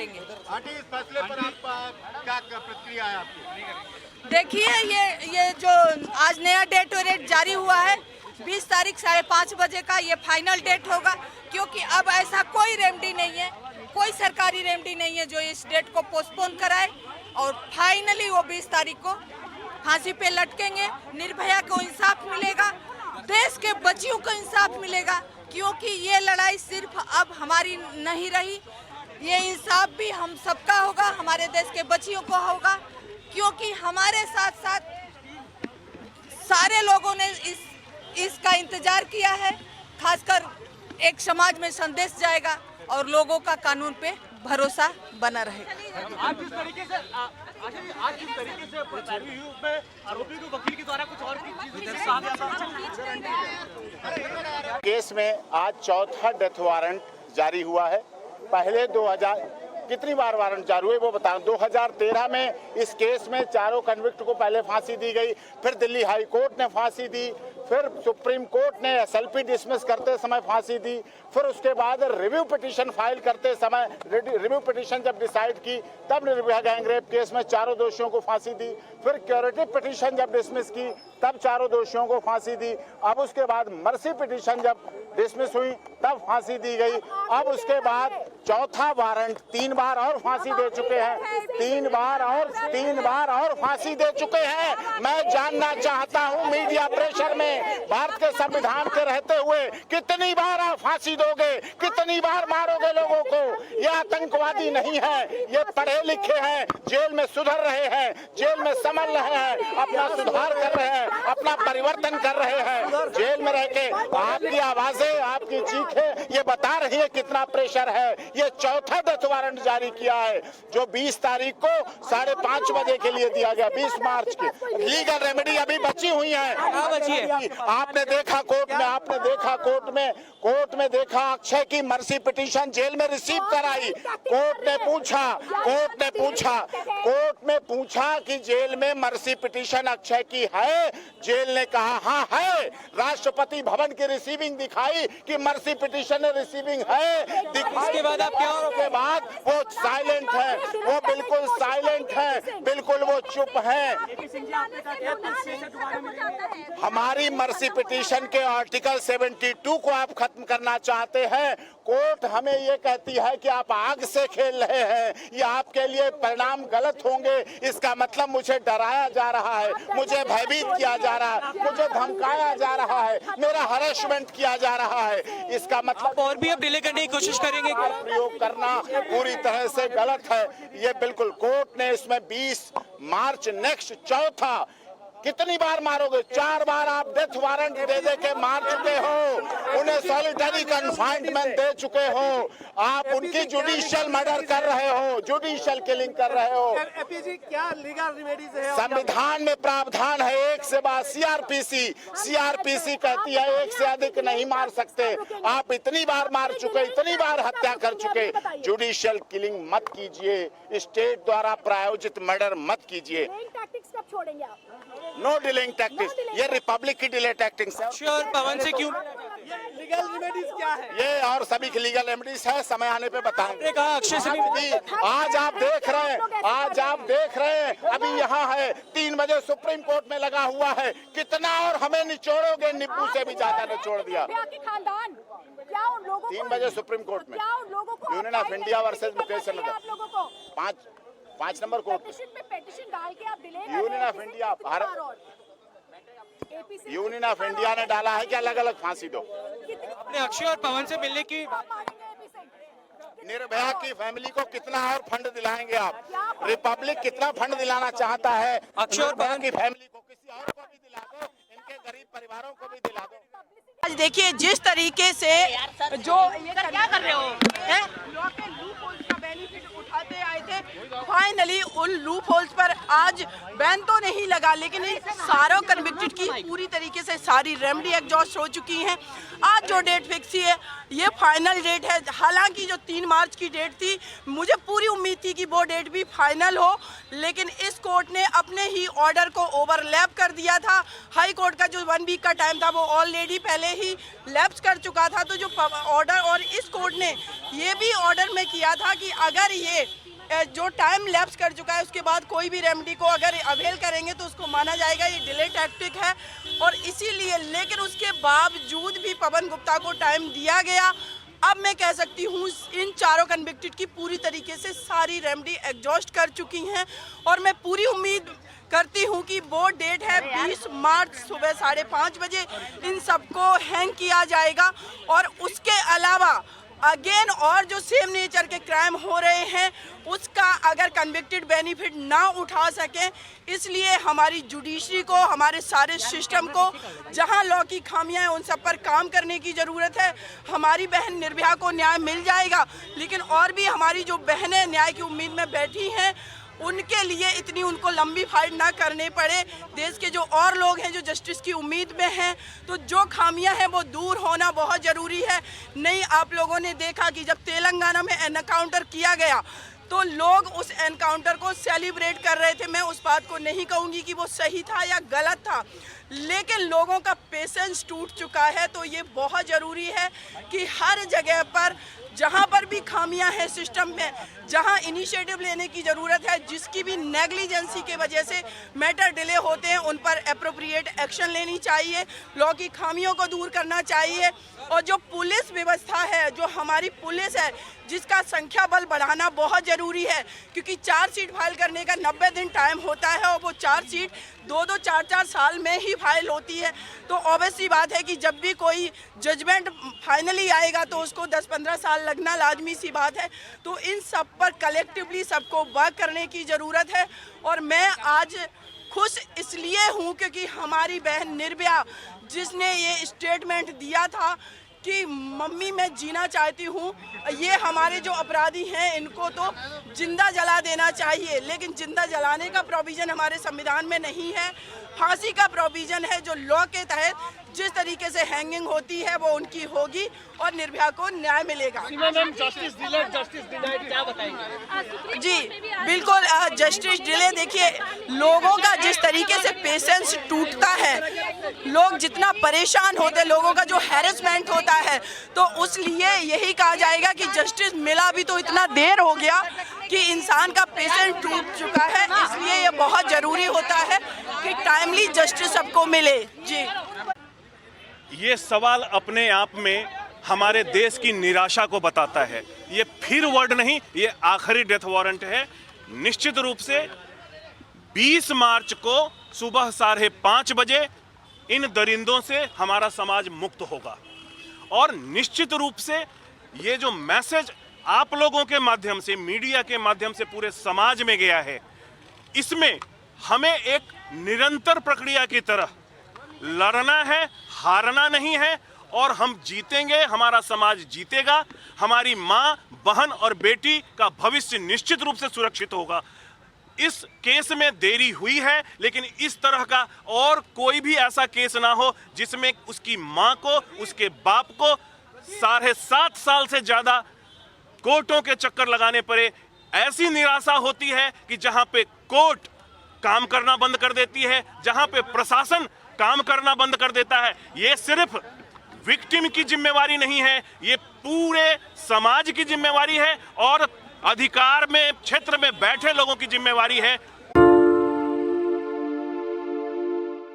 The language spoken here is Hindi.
करेंगे। आंटी, इस फैसले पर आप क्या प्रतिक्रिया है आपकी? देखिए, ये जो आज नया डेट जारी हुआ है 20 तारीख 5:30 बजे का, ये फाइनल डेट होगा, क्योंकि अब ऐसा कोई रेमेडी नहीं है, कोई सरकारी रेमेडी नहीं है जो इस डेट को पोस्टपोन कराए, और फाइनली वो 20 तारीख को फांसी पे लटकेंगे। निर्भया को इंसाफ मिलेगा, देश के बच्चियों को इंसाफ मिलेगा, क्योंकि ये लड़ाई सिर्फ अब हमारी नहीं रही, ये इंसाफ भी हम सबका होगा, हमारे देश के बच्चियों को होगा, क्योंकि हमारे साथ साथ सारे लोगों ने इसका इंतजार किया है। खासकर एक समाज में संदेश जाएगा और लोगों का कानून पे भरोसा बना रहेगा। आज जिस तरीके से पैरवी हुई उसमें आरोपी को वकील के द्वारा कुछ और केस में आज चौथा डेथ वारंट जारी हुआ है। पहले 2000 कितनी बार वारंट जारी हुए वो बताएं। 2013 में इस केस में चारों कन्विक्ट को पहले फांसी दी गई, फिर दिल्ली हाई कोर्ट ने फांसी दी, फिर सुप्रीम कोर्ट ने एसएलपी डिसमिस करते समय फांसी दी, फिर उसके बाद रिव्यू पिटीशन फाइल करते समय रिव्यू पिटीशन जब डिसाइड की तब निर्भया गैंगरेप केस में चारों दोषियों को फांसी दी, फिर क्यूरेटिव पिटीशन जब डिसमिस की तब चारों दोषियों को फांसी दी, अब उसके बाद मर्सी पिटीशन जब डिसमिस हुई तब फांसी दी गई, अब उसके बाद चौथा वारंट 3 बार और फांसी दे चुके हैं, 3 बार और फांसी दे चुके हैं। मैं जानना चाहता हूं मीडिया प्रेशर में भारत के संविधान के रहते हुए कितनी बार आप फांसी दोगे, कितनी बार मारोगे लोगों को? ये आतंकवादी नहीं है, ये पढ़े लिखे हैं, जेल में सुधर रहे हैं, जेल में संभल रहे हैं, अपना सुधार कर रहे हैं, अपना परिवर्तन कर रहे हैं। जेल में रह के आपकी आवाजें, आपकी चीखें ये बता रही है कितना प्रेशर है। ये चौथा डेथ वारंट जारी किया है जो 20 तारीख को 5:30 बजे के लिए दिया गया, 20 मार्च की। लीगल रेमेडी अभी बची हुई है। आपने देखा कोर्ट में देखा अक्षय की मर्सी पिटीशन जेल में रिसीव कराई। कोर्ट ने पूछा कि जेल में मर्सी पिटीशन अक्षय की है, जेल ने कहा हाँ है। राष्ट्रपति भवन की रिसीविंग दिखाई कि मर्सी पिटीशन रिसीविंग है, इसके बाद आप क्या? के बाद वो साइलेंट है, वो बिल्कुल साइलेंट है, बिल्कुल वो चुप है। हमारी मर्सी पिटीशन के आर्टिकल 72 को आप खत्म करना चाहते हैं। कोर्ट हमें ये कहती है कि आप आग से खेल रहे हैं, ये आपके लिए परिणाम गलत होंगे। इसका मतलब मुझे डराया जा रहा है, मुझे भयभीत किया जा रहा है, मुझे धमकाया जा रहा है, मेरा हरेसमेंट किया जा रहा है। इसका मतलब और भी अब डिले करने की कोशिश करेंगे। प्रयोग करना पूरी तरह से गलत है। ये बिल्कुल कोर्ट ने इसमें 20 मार्च नेक्स्ट चौथा कितनी बार मारोगे? 4 बार आप डेथ वारंट दे के मार चुके हो, उन्हें सॉलिटरी कन्फाइनमेंट दे चुके हो, आप उनकी जुडिशियल मर्डर कर रहे हो, जुडिशियल किलिंग कर रहे हो। एपीजी क्या लीगल रेमेडीज है? संविधान में प्रावधान है 1 से बाद सीआरपीसी कहती है 1 से अधिक नहीं मार सकते। आप इतनी बार मार चुके, इतनी बार हत्या कर चुके। जुडिशियल किलिंग मत कीजिए, स्टेट द्वारा प्रायोजित मर्डर मत कीजिए। कब छोड़ेंगे आप? नो डिलेइंग टैक्टिक्स, ये रिपब्लिक की डिले टैक्टिक्स है। श्योर पवन से क्यों? लीगल रेमेडीज क्या है? ये और सभी की लीगल रेमेडीज है, समय आने पे बताएंगे। कहा अक्षय से भी आज आप देख रहे हैं अभी यहाँ है 3 बजे सुप्रीम कोर्ट में लगा हुआ है। कितना और हमें निचोड़ोगे? नींबू से भी ज्यादा निचोड़ दिया। खानदान क्या उन लोगों को 3 बजे सुप्रीम कोर्ट में union of India versus Mukesh Nagar 5 number court petition डाल के आप delay union of India union of India ने डाला है कि अलग अलग फांसी दो। अपने अक्षय और पवन से मिलने की निर्भया की फैमिली को कितना और फंड दिलाएंगे आप? रिपब्लिक कितना फंड दिलाना चाहता है? अक्षय और पवन की फैमिली को किसी और को भी दिला दो, इनके गरीब परिवारों को भी दिला दो। आज देखिए जिस तरीके से जो ये क्या कर रहे हो बेनिफिट उठाते आए थे, फाइनली उन लूप होल्स पर आज बैन तो नहीं लगा, लेकिन सारों कन्विक्टेड की पूरी तरीके से सारी रेमेडी एग्जॉस्ट हो चुकी हैं। आज जो डेट फिक्स हुई है ये फाइनल डेट है। हालांकि जो 3 मार्च की डेट थी, मुझे पूरी उम्मीद थी कि वो डेट भी फाइनल हो, लेकिन इस कोर्ट ने अपने ही ऑर्डर को ओवरलैप कर दिया था। हाई कोर्ट का जो 1 वीक का टाइम था वो ऑलरेडी पहले ही लैप्स कर चुका था। तो जो ऑर्डर, और इस कोर्ट ने ये भी ऑर्डर में किया था कि अगर ये जो टाइम लैप्स कर चुका है उसके बाद कोई भी रेमेडी को अगर अवेल करेंगे तो उसको माना जाएगा ये डिले टैक्टिक है। और इसीलिए, लेकिन उसके बावजूद भी पवन गुप्ता को टाइम दिया गया। अब मैं कह सकती हूँ इन चारों कन्विक्टेड की पूरी तरीके से सारी रेमेडी एग्जॉस्ट कर चुकी हैं और मैं पूरी उम्मीद करती हूँ कि वो डेट है 20 मार्च सुबह 5:30 बजे इन सबको हैंग किया जाएगा। और उसके अलावा अगेन और जो सेम नेचर के क्राइम हो रहे हैं उसका अगर कन्विक्टेड बेनिफिट ना उठा सकें, इसलिए हमारी जुडिशरी को, हमारे सारे सिस्टम को, जहां लॉ की खामियां हैं उन सब पर काम करने की ज़रूरत है। हमारी बहन निर्भया को न्याय मिल जाएगा, लेकिन और भी हमारी जो बहनें न्याय की उम्मीद में बैठी हैं उनके लिए इतनी उनको लंबी फाइट ना करने पड़े। देश के जो और लोग हैं जो जस्टिस की उम्मीद में हैं, तो जो खामियां हैं वो दूर होना बहुत ज़रूरी है। नहीं, आप लोगों ने देखा कि जब तेलंगाना में एनकाउंटर किया गया तो लोग उस एनकाउंटर को सेलिब्रेट कर रहे थे। मैं उस बात को नहीं कहूँगी कि वो सही था या गलत था, लेकिन लोगों का पेशेंस टूट चुका है। तो ये बहुत ज़रूरी है कि हर जगह पर जहाँ पर भी खामियां हैं सिस्टम में, जहाँ इनिशिएटिव लेने की ज़रूरत है, जिसकी भी नेग्लिजेंसी के वजह से मैटर डिले होते हैं उन पर एप्रोप्रिएट एक्शन लेनी चाहिए, लॉ की खामियों को दूर करना चाहिए। और जो पुलिस व्यवस्था है, जो हमारी पुलिस है, जिसका संख्या बल बढ़ाना बहुत ज़रूरी है, क्योंकि चार्जशीट फाइल करने का 90 दिन टाइम होता है और वो चार्जशीट 2-2, 4-4 साल में ही फाइल होती है। तो ऑब्वियसली बात है कि जब भी कोई जजमेंट फाइनली आएगा तो उसको 10-15 साल लगना लाजमी सी बात है। तो इन सब पर कलेक्टिवली सबको वर्क करने की ज़रूरत है। और मैं आज खुश इसलिए हूँ क्योंकि हमारी बहन निर्भया, जिसने ये स्टेटमेंट दिया था कि मम्मी मैं जीना चाहती हूँ, ये हमारे जो अपराधी हैं इनको तो जिंदा जला देना चाहिए, लेकिन जिंदा जलाने का प्रोविज़न हमारे संविधान में नहीं है। फांसी का प्रोविज़न है, जो लॉ के तहत जिस तरीके से हैंगिंग होती है वो उनकी होगी और निर्भया को न्याय मिलेगा। क्या बताएंगे? जी बिल्कुल, जस्टिस डिले, देखिए लोगों का जिस तरीके से पेशेंस टूटता है, लोग जितना परेशान होते, लोगों का जो हैरेसमेंट होता है, तो उसलिए यही कहा जाएगा कि जस्टिस मिला भी तो इतना देर हो गया कि इंसान का पेशेंस टूट चुका है। इसलिए ये बहुत ज़रूरी होता है कि टाइमली जस्टिस सबको मिले। जी, ये सवाल अपने आप में हमारे देश की निराशा को बताता है। ये फिर वर्ड नहीं, ये आखिरी डेथ वारंट है। निश्चित रूप से 20 मार्च को सुबह 5:30 बजे इन दरिंदों से हमारा समाज मुक्त होगा। और निश्चित रूप से ये जो मैसेज आप लोगों के माध्यम से, मीडिया के माध्यम से पूरे समाज में गया है, इसमें हमें एक निरंतर प्रक्रिया की तरह लड़ना है, हारना नहीं है। और हम जीतेंगे, हमारा समाज जीतेगा, हमारी माँ, बहन और बेटी का भविष्य निश्चित रूप से सुरक्षित होगा। इस केस में देरी हुई है, लेकिन इस तरह का और कोई भी ऐसा केस ना हो जिसमें उसकी माँ को, उसके बाप को 7.5 साल से ज़्यादा कोर्टों के चक्कर लगाने पड़े। ऐसी निराशा होती है कि जहाँ पे कोर्ट काम करना बंद कर देती है, जहाँ पे प्रशासन काम करना बंद कर देता है। ये सिर्फ विक्टिम की जिम्मेवारी नहीं है, ये पूरे समाज की जिम्मेवारी है और अधिकार में क्षेत्र में बैठे लोगों की जिम्मेवारी है